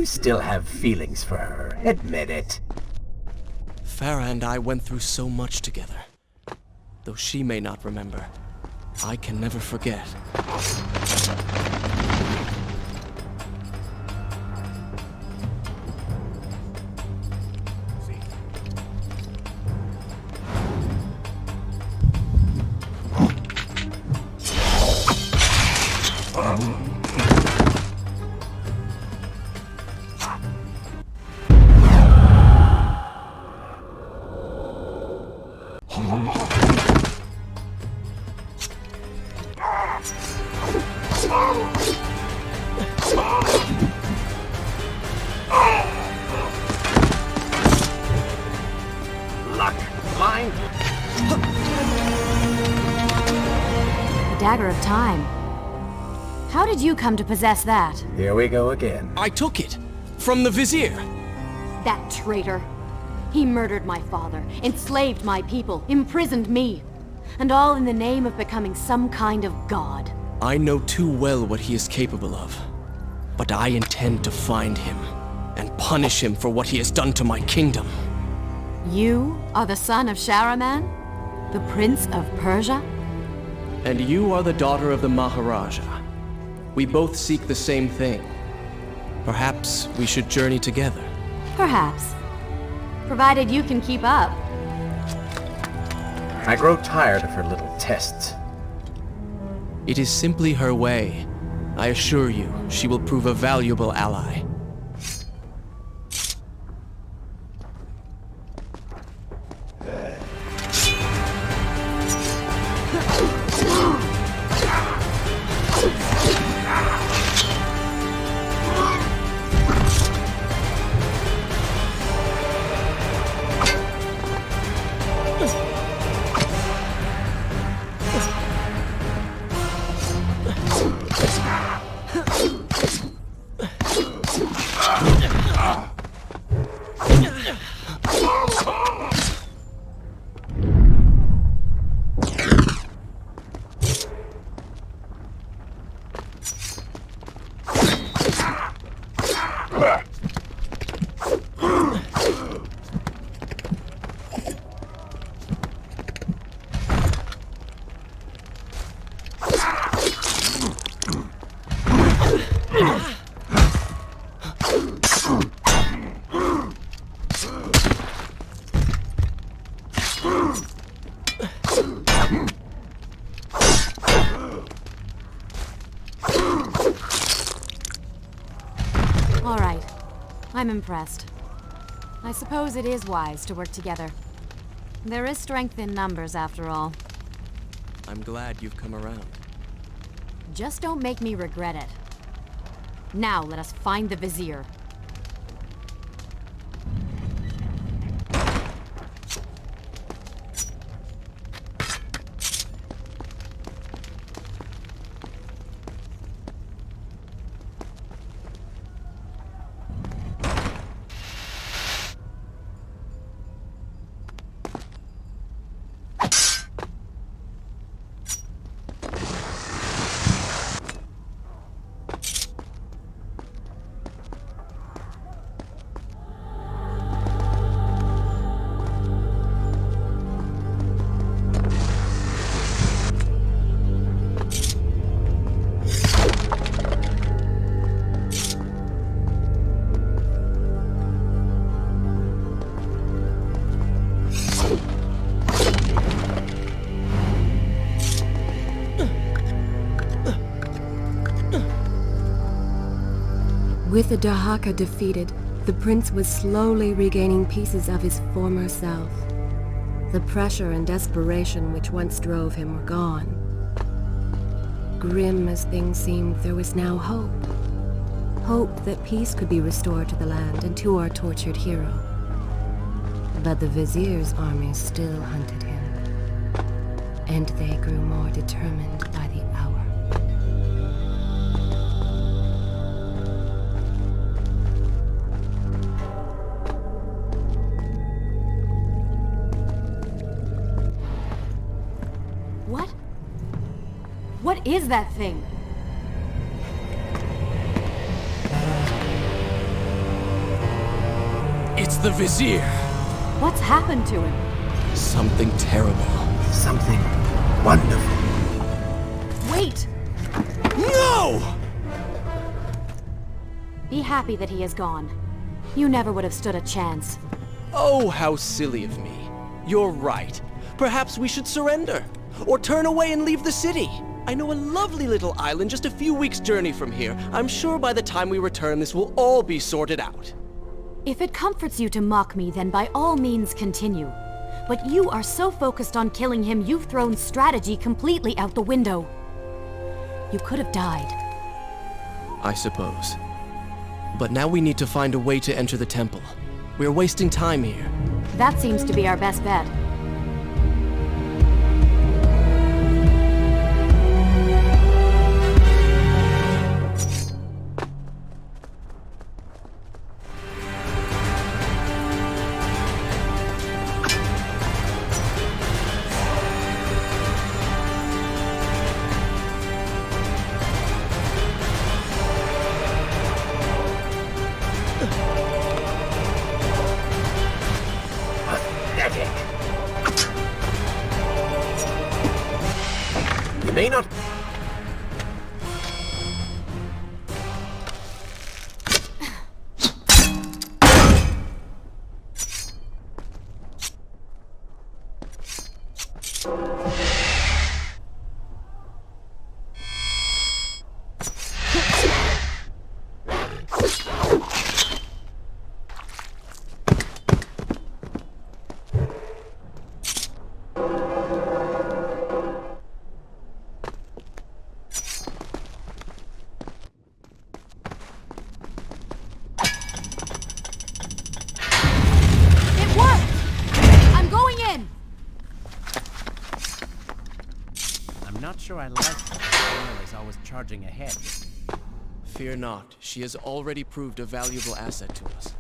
You still have feelings for her. Admit it. Farah and I went through so much together. Though she may not remember, I can never forget. Luck. Mine. The Dagger of Time. How did you come to possess that? Here we go again. I took it! From the Vizier! That traitor. He murdered my father, enslaved my people, imprisoned me. And all in the name of becoming some kind of god. I know too well what he is capable of. But I intend to find him, and punish him for what he has done to my kingdom. You are the son of Shahraman? The Prince of Persia? And you are the daughter of the Maharaja. We both seek the same thing. Perhaps we should journey together. Perhaps. Provided you can keep up. I grow tired of her little tests. It is simply her way. I assure you, she will prove a valuable ally. All right. I'm impressed. I suppose it is wise to work together. There is strength in numbers, after all. I'm glad you've come around. Just don't make me regret it. Now let us find the Vizier. With the Dahaka defeated, the prince was slowly regaining pieces of his former self. The pressure and desperation which once drove him were gone. Grim as things seemed, there was now hope. Hope that peace could be restored to the land and to our tortured hero. But the Vizier's armies still hunted him, and they grew more determined by the hour. What is that thing? It's the Vizier. What's happened to him? Something terrible. Something wonderful. Wait! No! Be happy that he is gone. You never would have stood a chance. Oh, how silly of me. You're right. Perhaps we should surrender. Or turn away and leave the city. I know a lovely little island just a few weeks' journey from here. I'm sure by the time we return, this will all be sorted out. If it comforts you to mock me, then by all means continue. But you are so focused on killing him, you've thrown strategy completely out the window. You could have died. I suppose. But now we need to find a way to enter the temple. We're wasting time here. That seems to be our best bet. Pathetic. You may not... It worked! I'm going in! I'm not sure I like that. Taylor is always charging ahead. Fear not. She has already proved a valuable asset to us.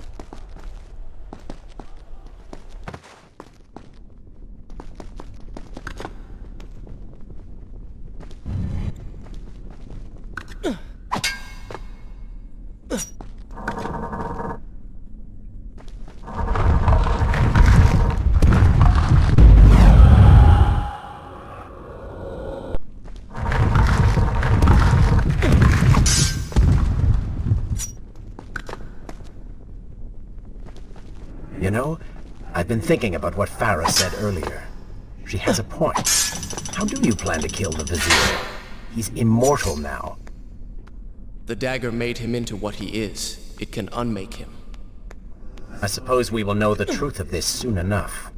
You know, I've been thinking about what Farah said earlier. She has a point. How do you plan to kill the Vizier? He's immortal now. The dagger made him into what he is. It can unmake him. I suppose we will know the truth of this soon enough.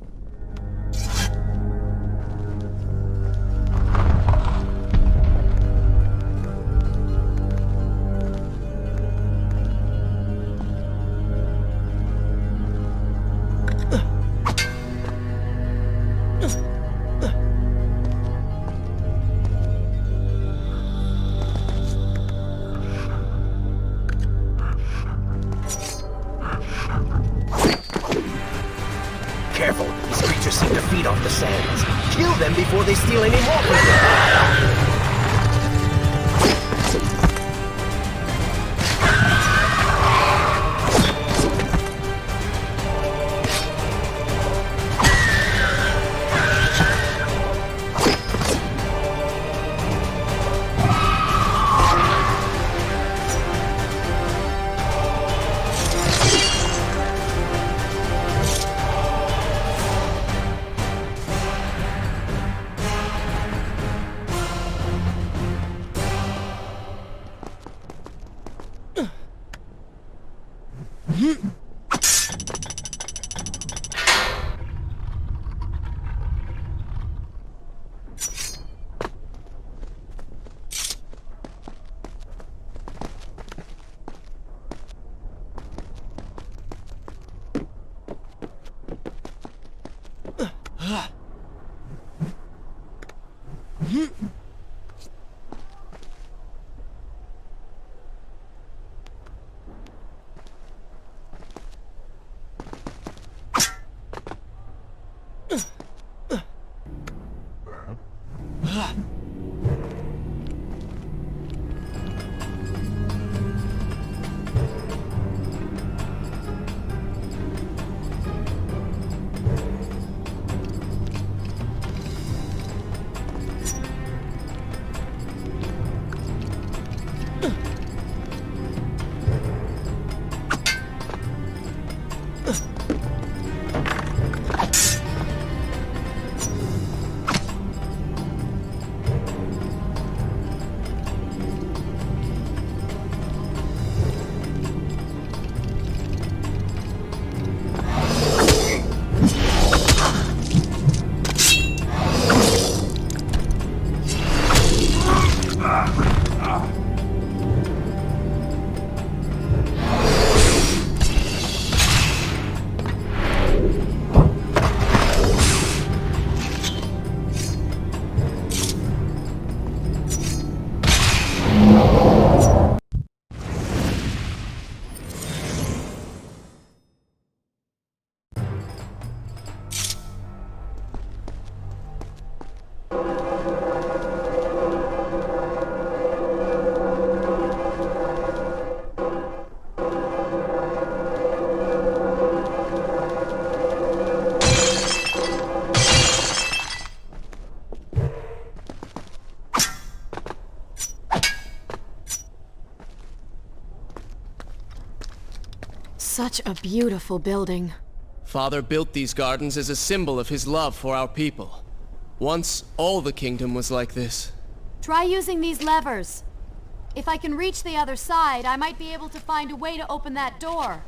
Careful, these creatures seem to feed off the sands. Kill them before they steal any more from you. Such a beautiful building. Father built these gardens as a symbol of his love for our people. Once, all the kingdom was like this. Try using these levers. If I can reach the other side, I might be able to find a way to open that door.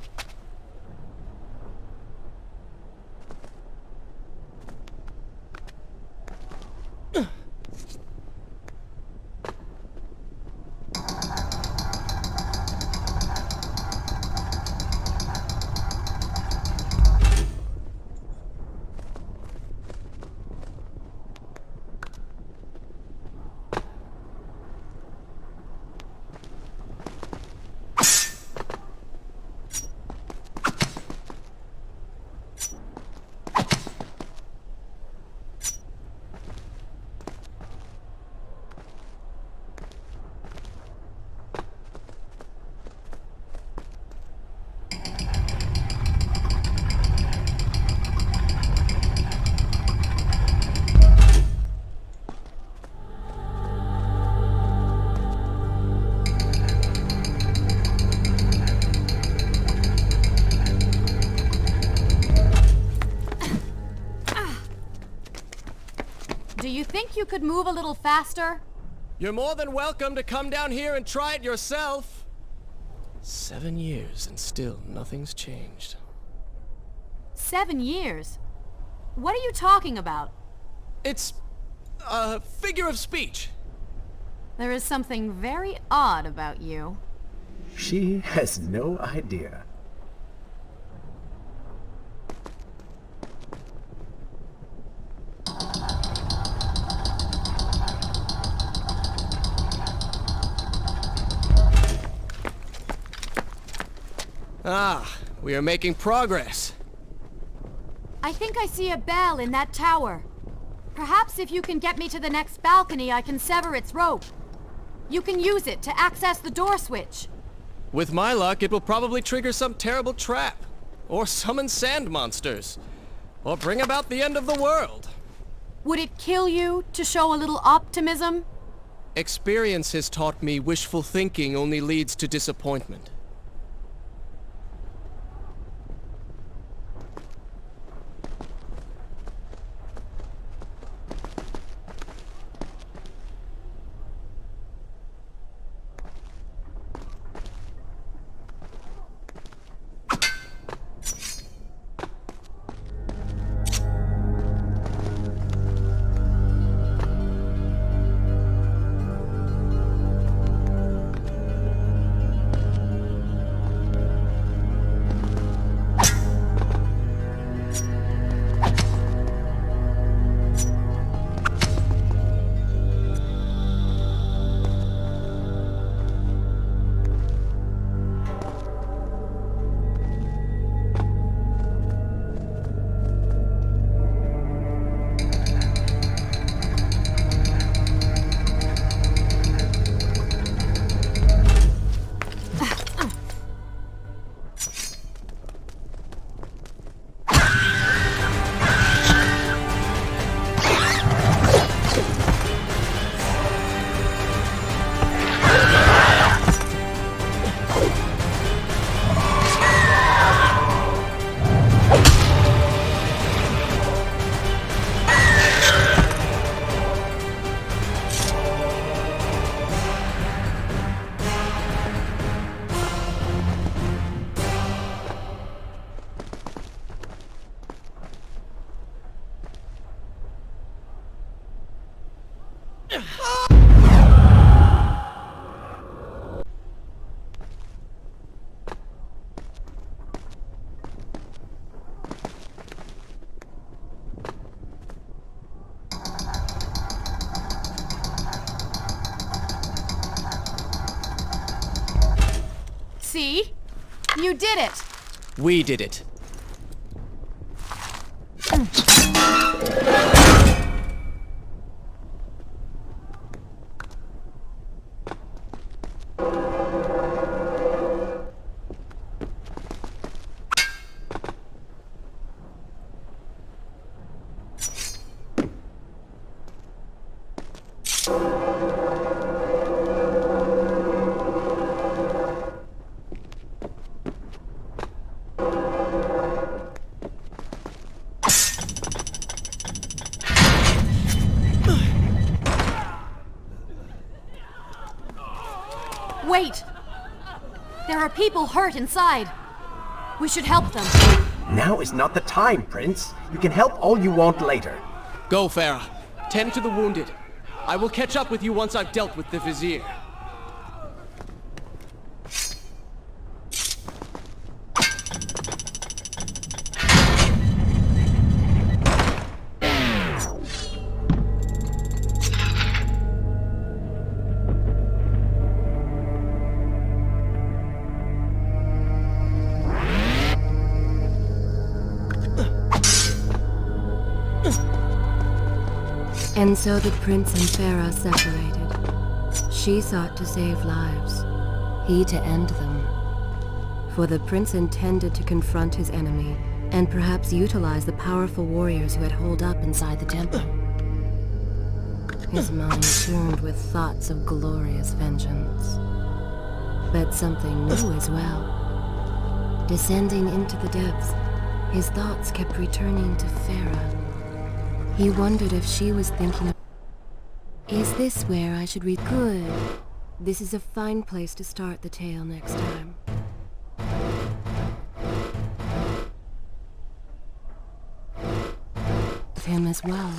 Do you think you could move a little faster? You're more than welcome to come down here and try it yourself. 7 years and still nothing's changed. 7 years? What are you talking about? It's a figure of speech. There is something very odd about you. She has no idea. Ah, we are making progress. I think I see a bell in that tower. Perhaps if you can get me to the next balcony, I can sever its rope. You can use it to access the door switch. With my luck, it will probably trigger some terrible trap. Or summon sand monsters. Or bring about the end of the world. Would it kill you to show a little optimism? Experience has taught me wishful thinking only leads to disappointment. See? You did it! We did it. Wait! There are people hurt inside. We should help them. Now is not the time, Prince. You can help all you want later. Go, Farah. Tend to the wounded. I will catch up with you once I've dealt with the Vizier. And so the prince and Farah separated. She sought to save lives, he to end them. For the prince intended to confront his enemy, and perhaps utilize the powerful warriors who had holed up inside the temple. His mind churned with thoughts of glorious vengeance. But something new as well. Descending into the depths, his thoughts kept returning to Farah. He wondered if she was thinking of... Is this where I should read? Good. This is a fine place to start the tale next time. With him as well.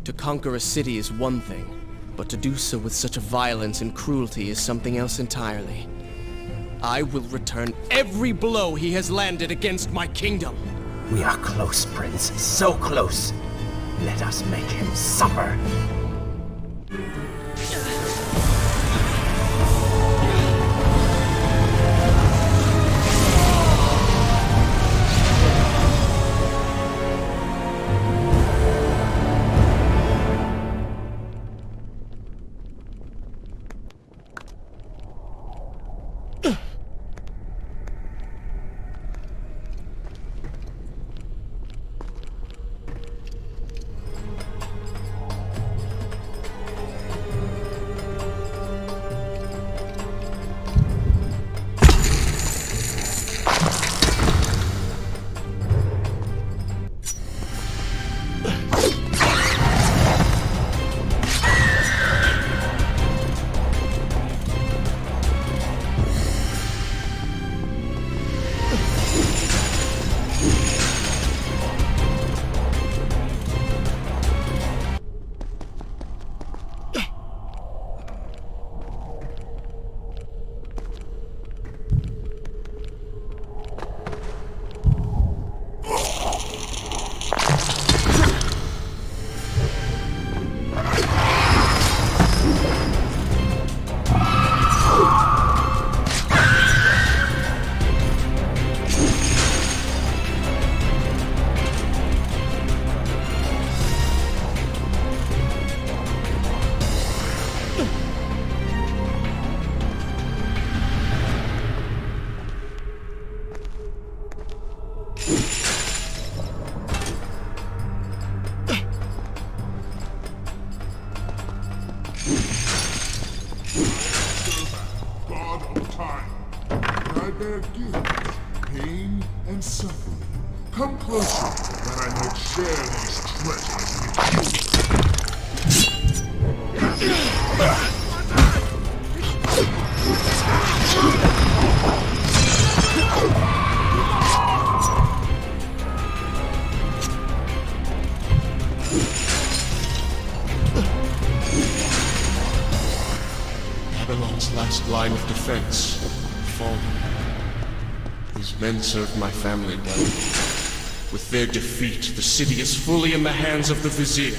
To conquer a city is one thing, but to do so with such a violence and cruelty is something else entirely. I will return every blow he has landed against my kingdom. We are close, Prince. So close. Let us make him suffer. bear guilt, pain, and suffering. Come closer, that I might share these treasures Babylon's last line of defense, fallen. These men served my family well. With their defeat, the city is fully in the hands of the Vizier.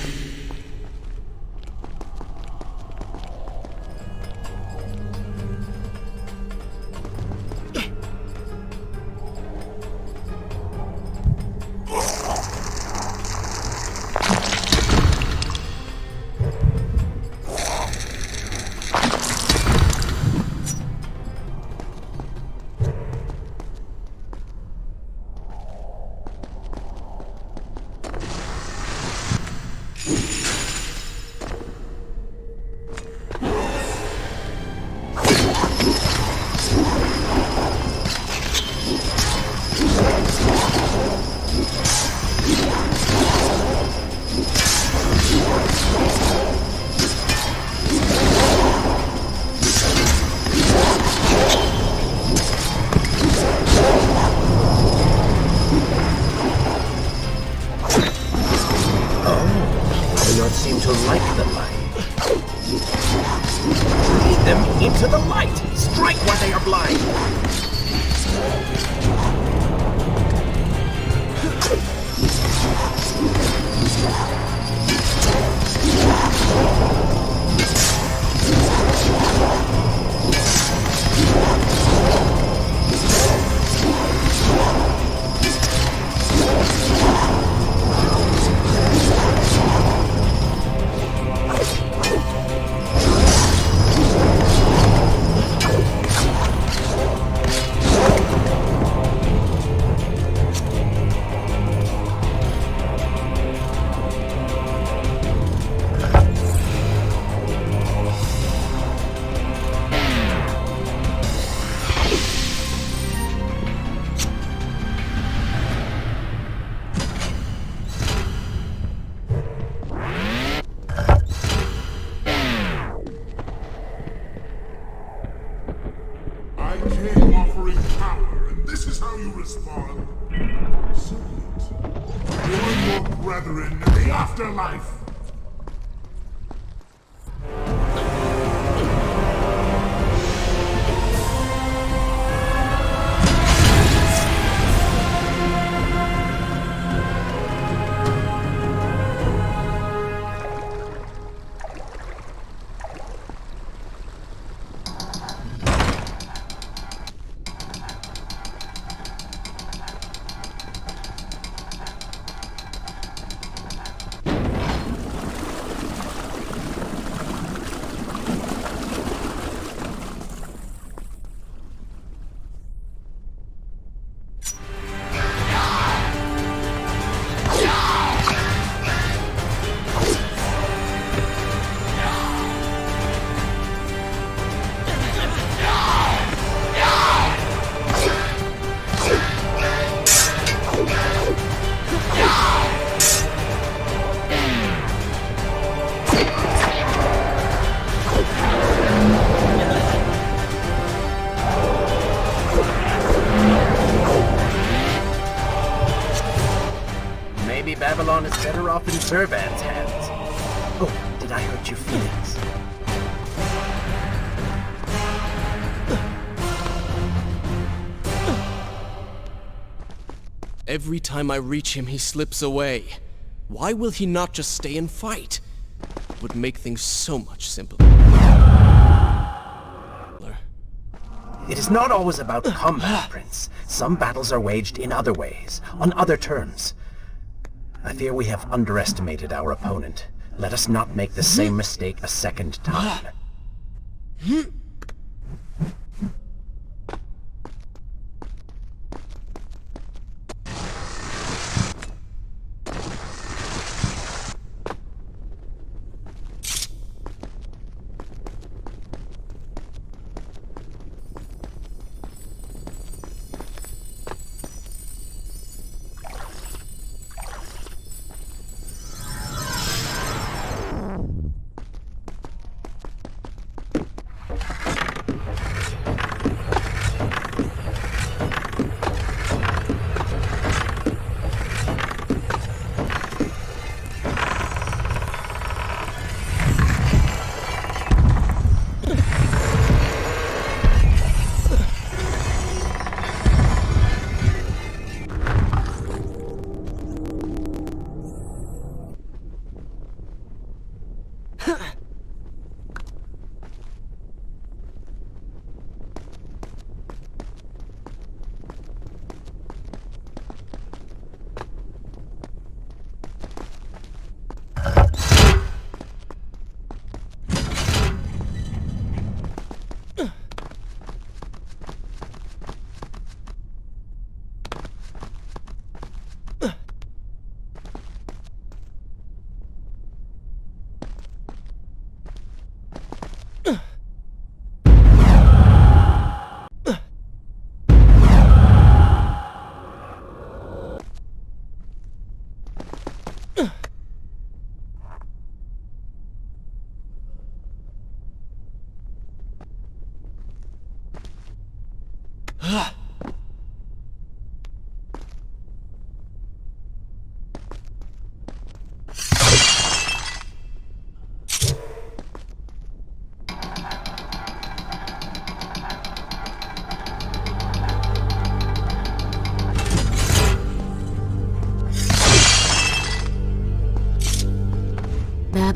seem to like the light. Lead them into the light! Strike while they are blind! I came offering power, and this is how you respond? Silent. Join your brethren in the afterlife! Maybe Babylon is better off in Servan's hands. Oh, did I hurt your feelings? Every time I reach him, he slips away. Why will he not just stay and fight? It would make things so much simpler. It is not always about combat, Prince. Some battles are waged in other ways, on other terms. I fear we have underestimated our opponent. Let us not make the same mistake a second time.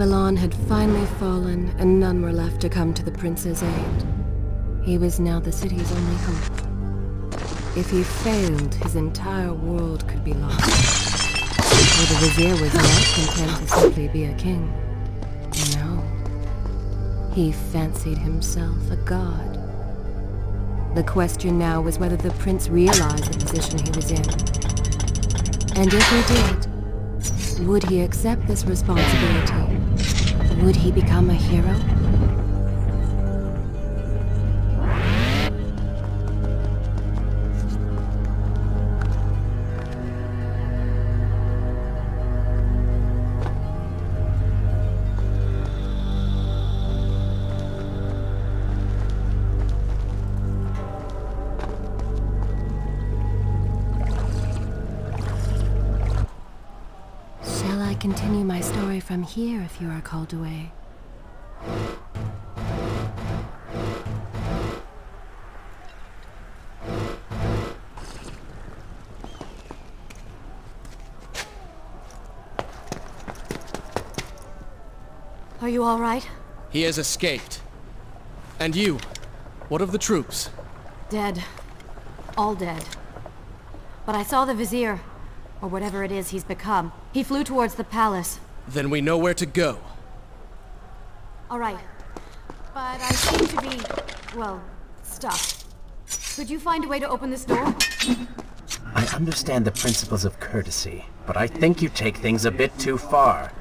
Babylon had finally fallen, and none were left to come to the prince's aid. He was now the city's only hope. If he failed, his entire world could be lost. For the vizier was not content to simply be a king. No. He fancied himself a god. The question now was whether the prince realized the position he was in. And if he did, would he accept this responsibility? Would he become a hero? Continue my story from here if you are called away. Are you all right? He has escaped. And you? What of the troops? Dead. All dead. But I saw the vizier. Or whatever it is he's become. He flew towards the palace. Then we know where to go. All right. But I seem to be, well, stuck. Could you find a way to open this door? I understand the principles of courtesy, but I think you take things a bit too far.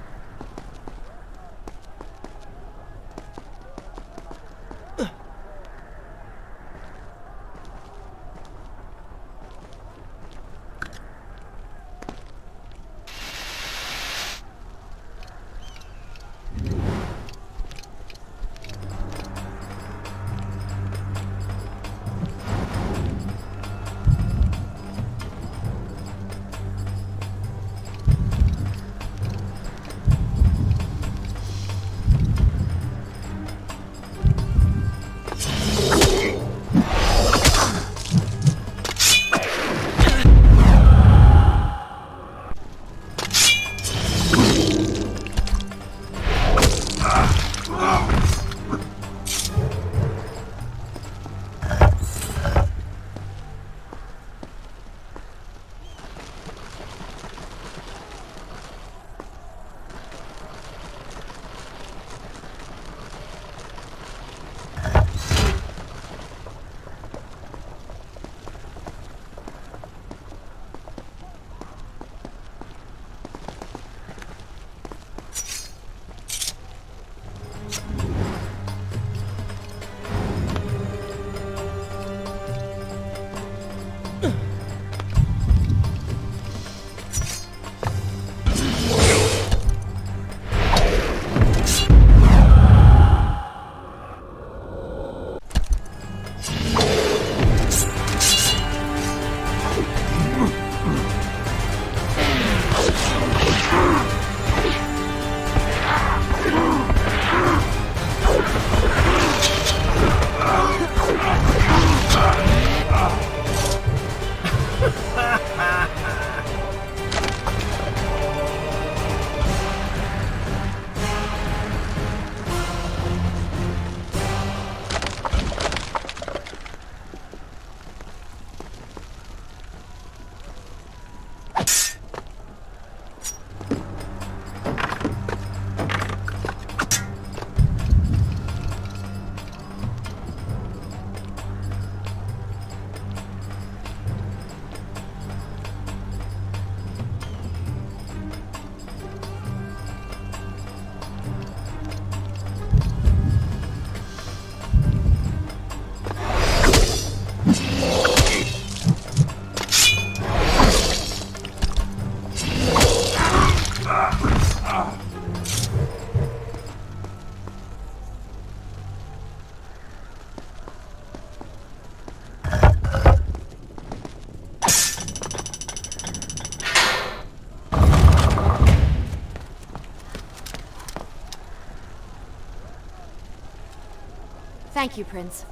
Thank you, Prince.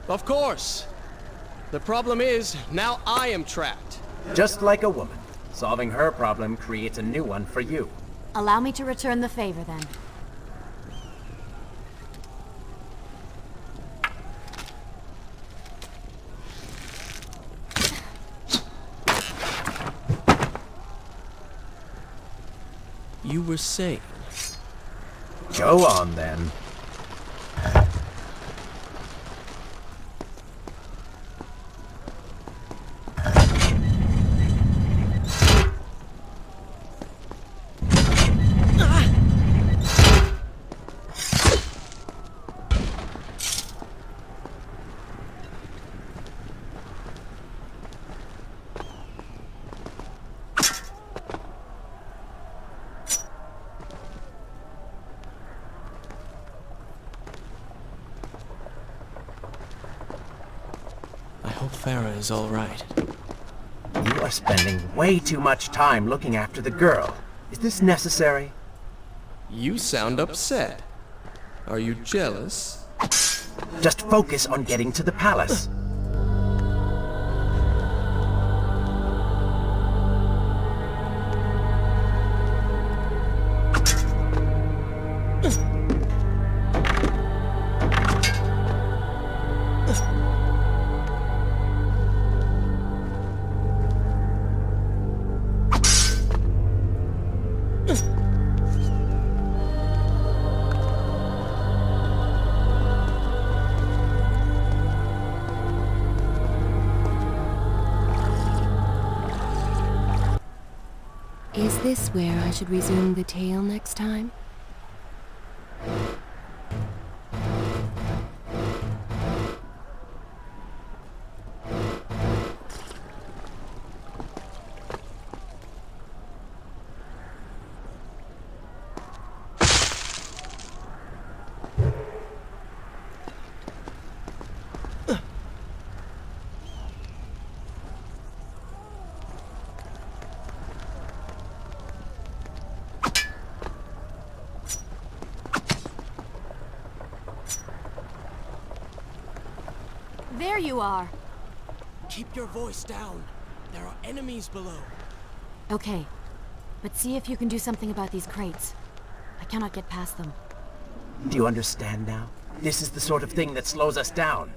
Of course. The problem is, now I am trapped. Just like a woman. Solving her problem creates a new one for you. Allow me to return the favor, then. You were saying... Go on, then. I hope Farah is all right. You are spending way too much time looking after the girl. Is this necessary? You sound upset. Are you jealous? Just focus on getting to the palace. Is this where I should resume the tale next time? There you are. Keep your voice down. There are enemies below. Okay, but see if you can do something about these crates. I cannot get past them. Do you understand now? This is the sort of thing that slows us down.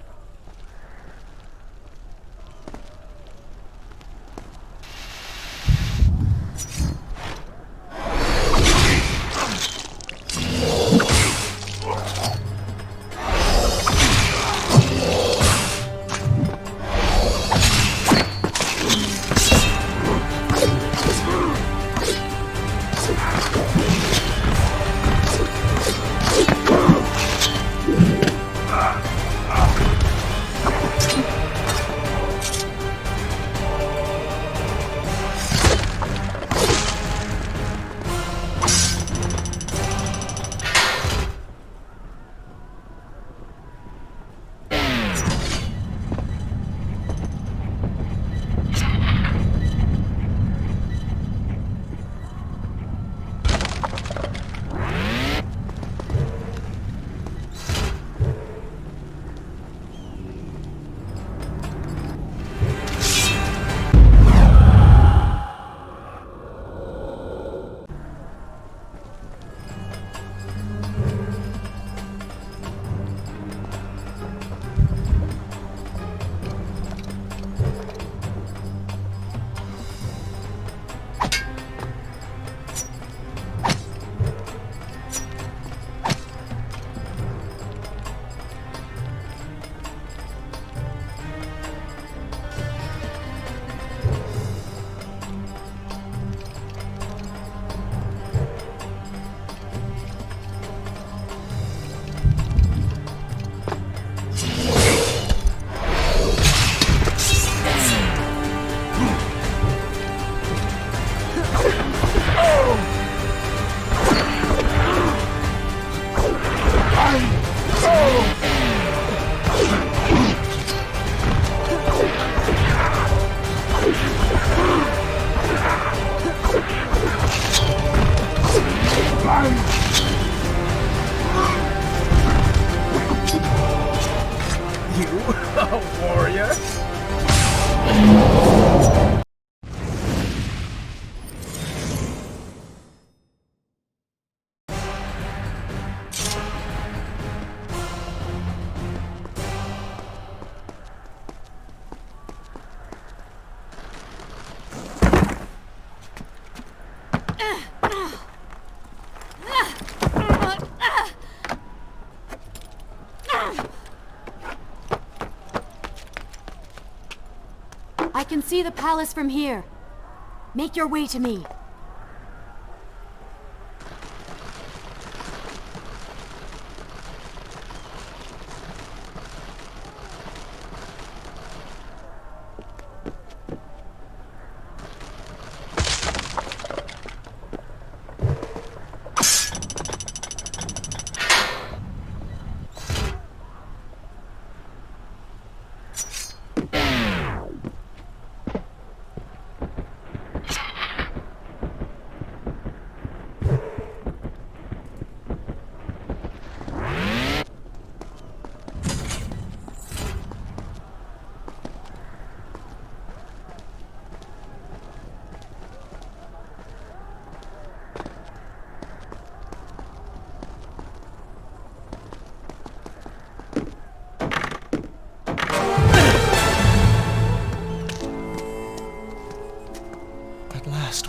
can see the palace from here. Make your way to me.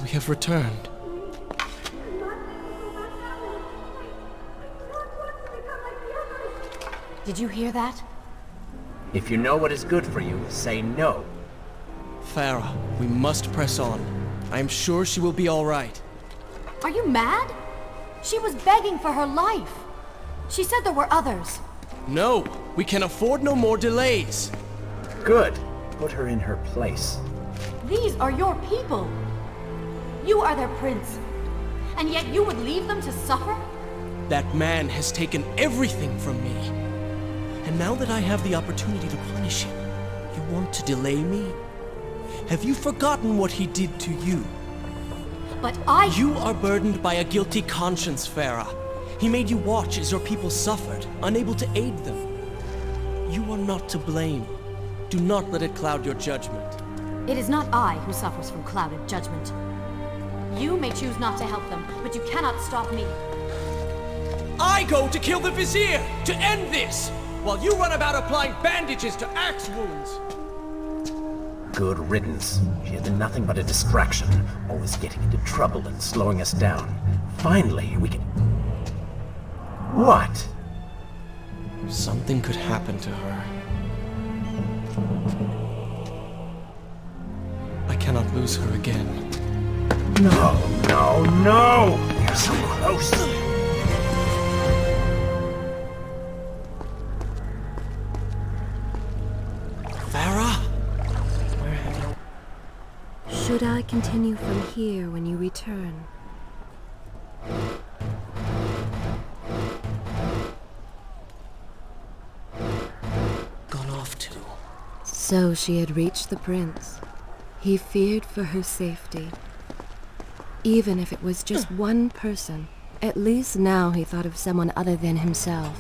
We have returned. Did you hear that? If you know what is good for you, say no. Farah, we must press on. I am sure she will be all right. Are you mad? She was begging for her life. She said there were others. No, we can afford no more delays. Good. Put her in her place. These are your people. You are their prince. And yet you would leave them to suffer? That man has taken everything from me. And now that I have the opportunity to punish him, you want to delay me? Have you forgotten what he did to you? But You are burdened by a guilty conscience, Farah. He made you watch as your people suffered, unable to aid them. You are not to blame. Do not let it cloud your judgment. It is not I who suffers from clouded judgment. You may choose not to help them, but you cannot stop me. I go to kill the Vizier, to end this, while you run about applying bandages to axe wounds. Good riddance. She has been nothing but a distraction, always getting into trouble and slowing us down. Finally, we can... What? Something could happen to her. I cannot lose her again. No, no, no! You're so close! Farah? Where have you... Should I continue from here when you return? Gone off to? So she had reached the prince. He feared for her safety. Even if it was just one person, at least now he thought of someone other than himself.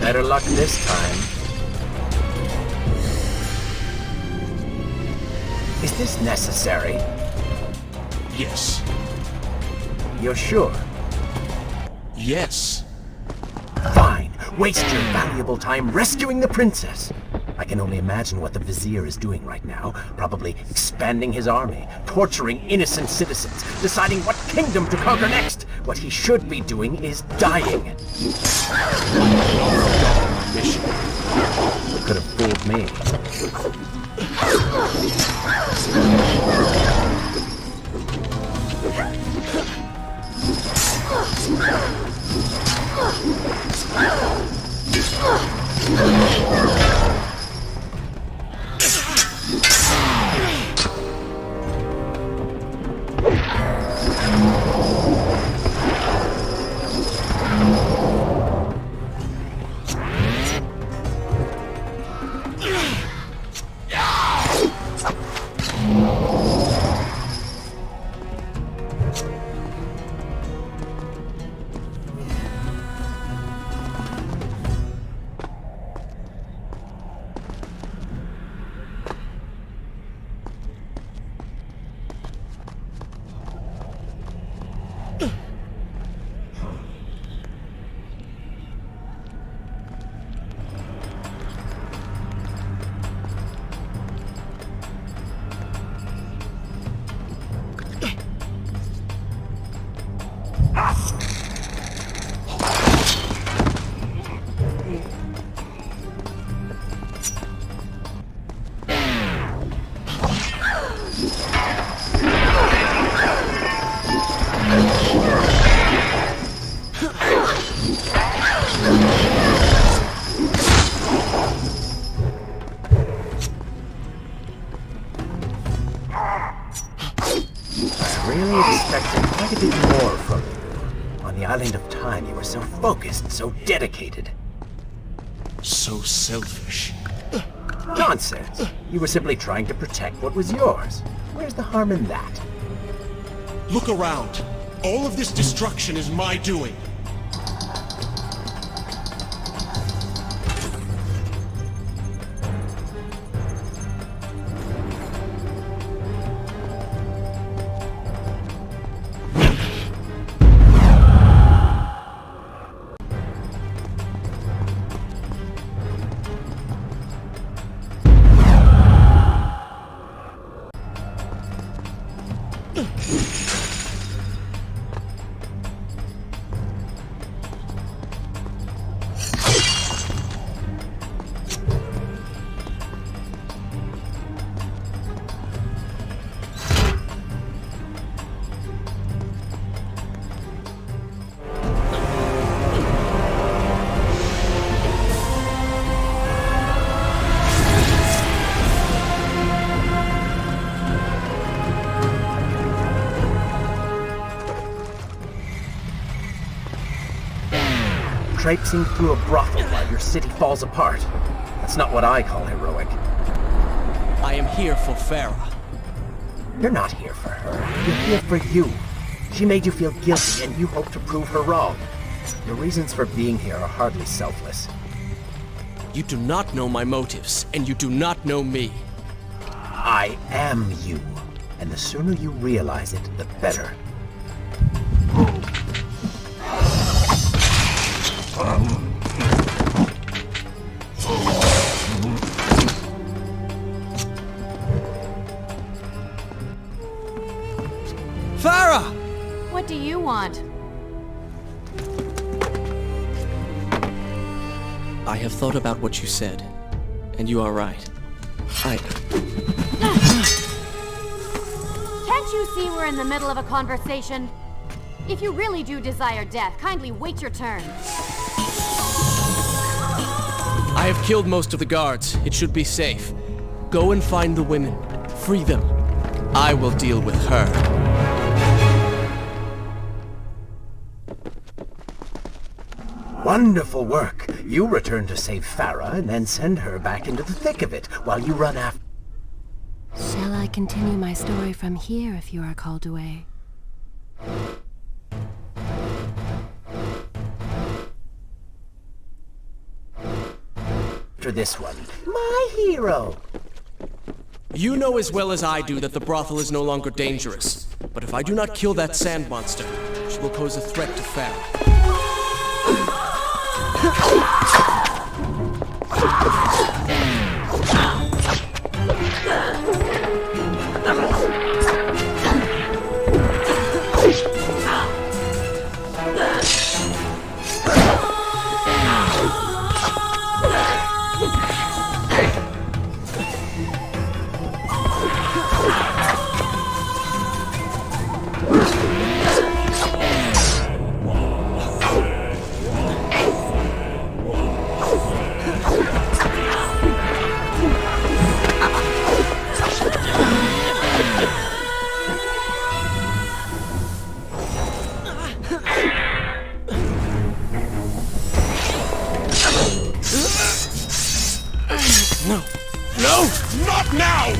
Better luck this time. Is this necessary? Yes. You're sure? Yes. Fine. Waste your valuable time rescuing the princess. I can only imagine what the Vizier is doing right now. Probably expanding his army, torturing innocent citizens, deciding what kingdom to conquer next. What he should be doing is dying. Could have fooled me. Really expected quite a bit more from you. On the island of time, you were so focused, so dedicated. So selfish. Nonsense. You were simply trying to protect what was yours. Where's the harm in that? Look around. All of this destruction is my doing. Traipsing through a brothel while your city falls apart. That's not what I call heroic. I am here for Farah. You're not here for her. You're here for you. She made you feel guilty, and you hope to prove her wrong. Your reasons for being here are hardly selfless. You do not know my motives, and you do not know me. I am you, and the sooner you realize it, the better. Farah! What do you want? I have thought about what you said, and you are right. Can't you see we're in the middle of a conversation? If you really do desire death, kindly wait your turn. I have killed most of the guards. It should be safe. Go and find the women. Free them. I will deal with her. Wonderful work. You return to save Farah and then send her back into the thick of it while you run after... Shall I continue my story from here if you are called away? After this one. My hero! You know as well as I do that the brothel is no longer dangerous. But if I do not kill that sand monster, she will pose a threat to Farah. Not now!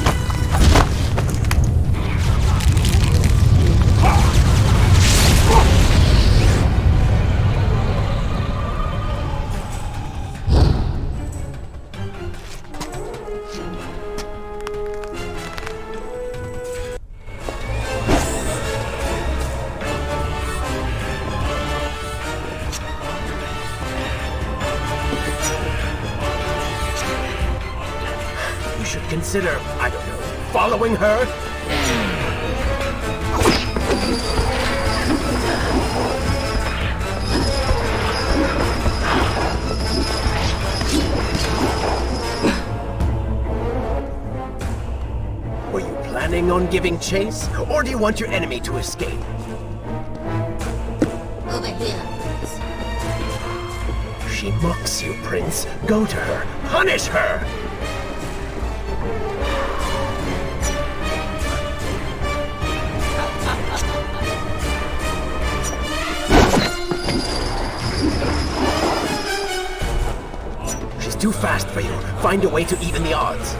You should consider, I don't know, following her? Were you planning on giving chase, or do you want your enemy to escape? Over here. She mocks you, Prince. Go to her. Punish her! She's too fast for you. Find a way to even the odds.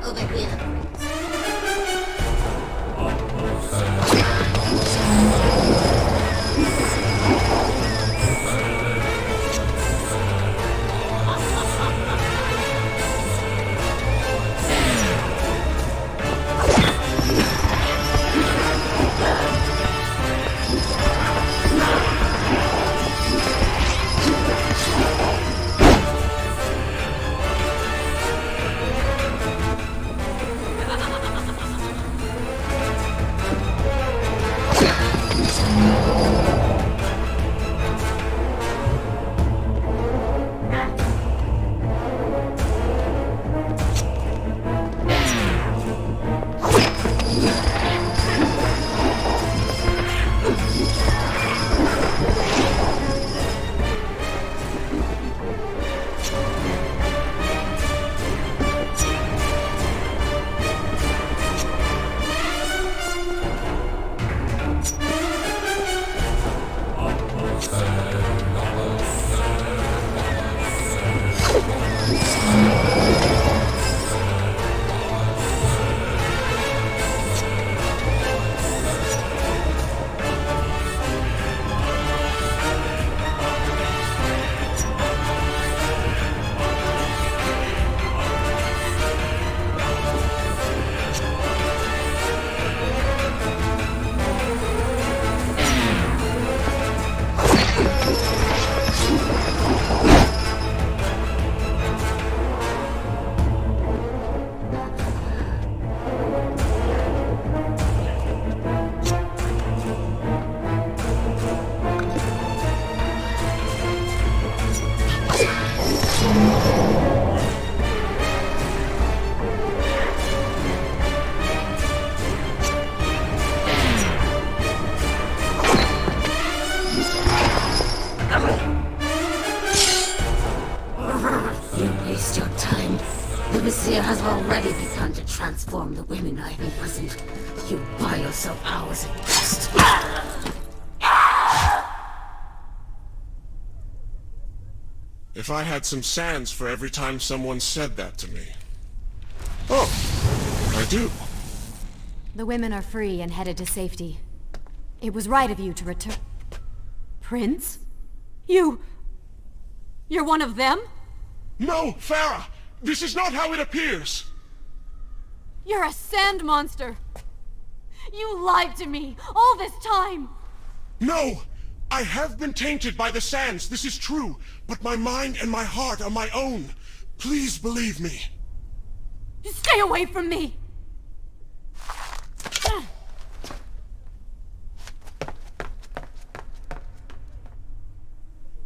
Over here. Waste your time. The Vizier has already begun to transform the women I've imprisoned. You buy yourself hours at best. If I had some sands for every time someone said that to me. Oh, I do. The women are free and headed to safety. It was right of you to return. Prince? You're one of them? No, Farah! This is not how it appears! You're a sand monster! You lied to me all this time! No! I have been tainted by the sands, this is true. But my mind and my heart are my own. Please believe me. Stay away from me!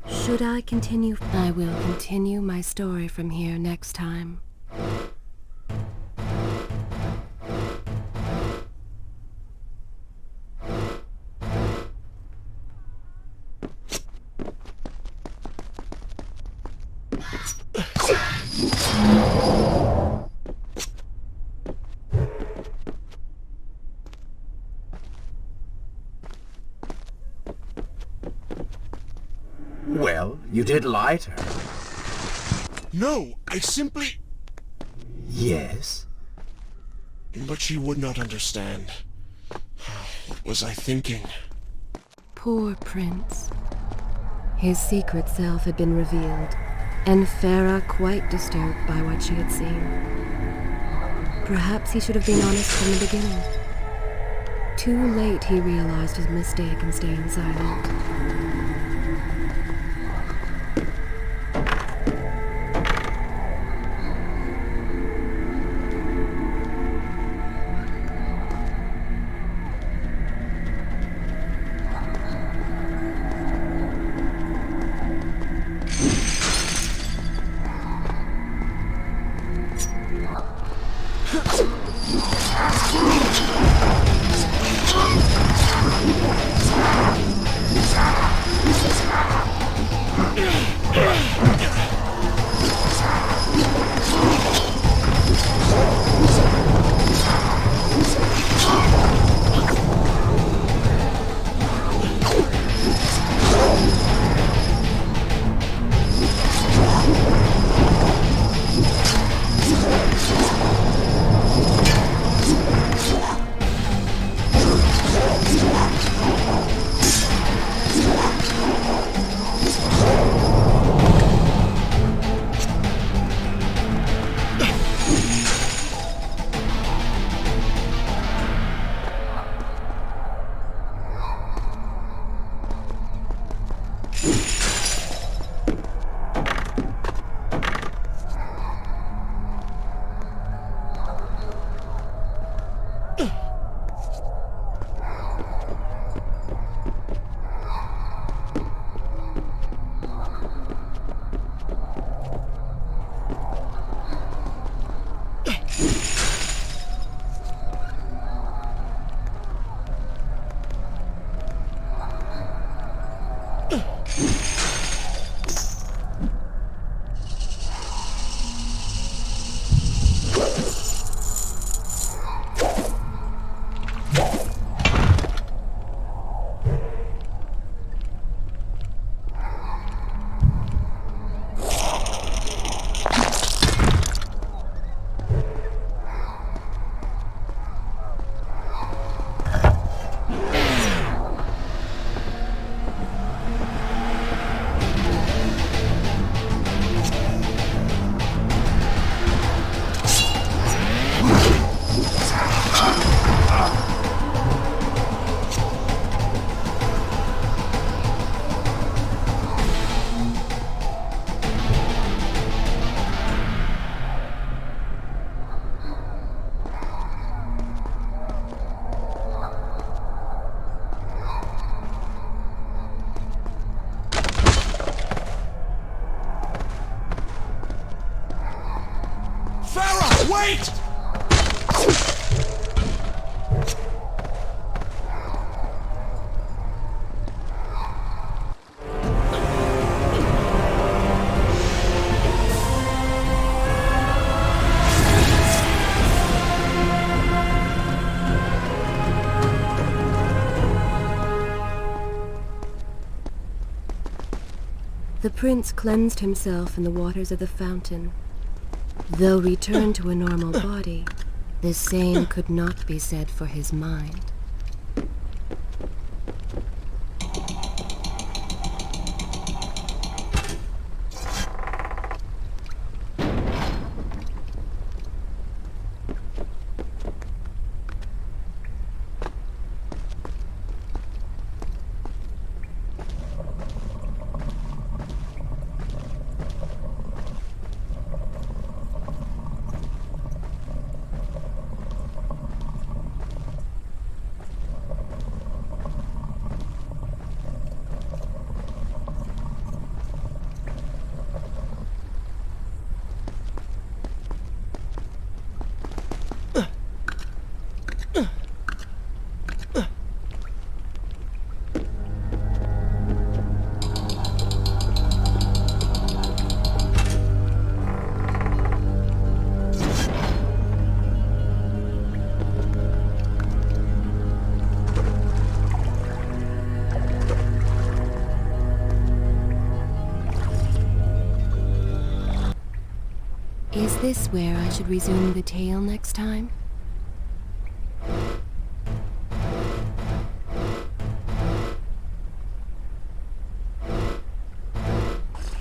Should I continue? I will continue my story from here next time. Well, you did lie to her. No, I simply... Yes? But she would not understand. What was I thinking? Poor Prince. His secret self had been revealed, and Farah quite disturbed by what she had seen. Perhaps he should have been honest from the beginning. Too late he realized his mistake in staying silent. Wait! The prince cleansed himself in the waters of the fountain. Though returned to a normal body, the same could not be said for his mind. this where I should resume the tale next time?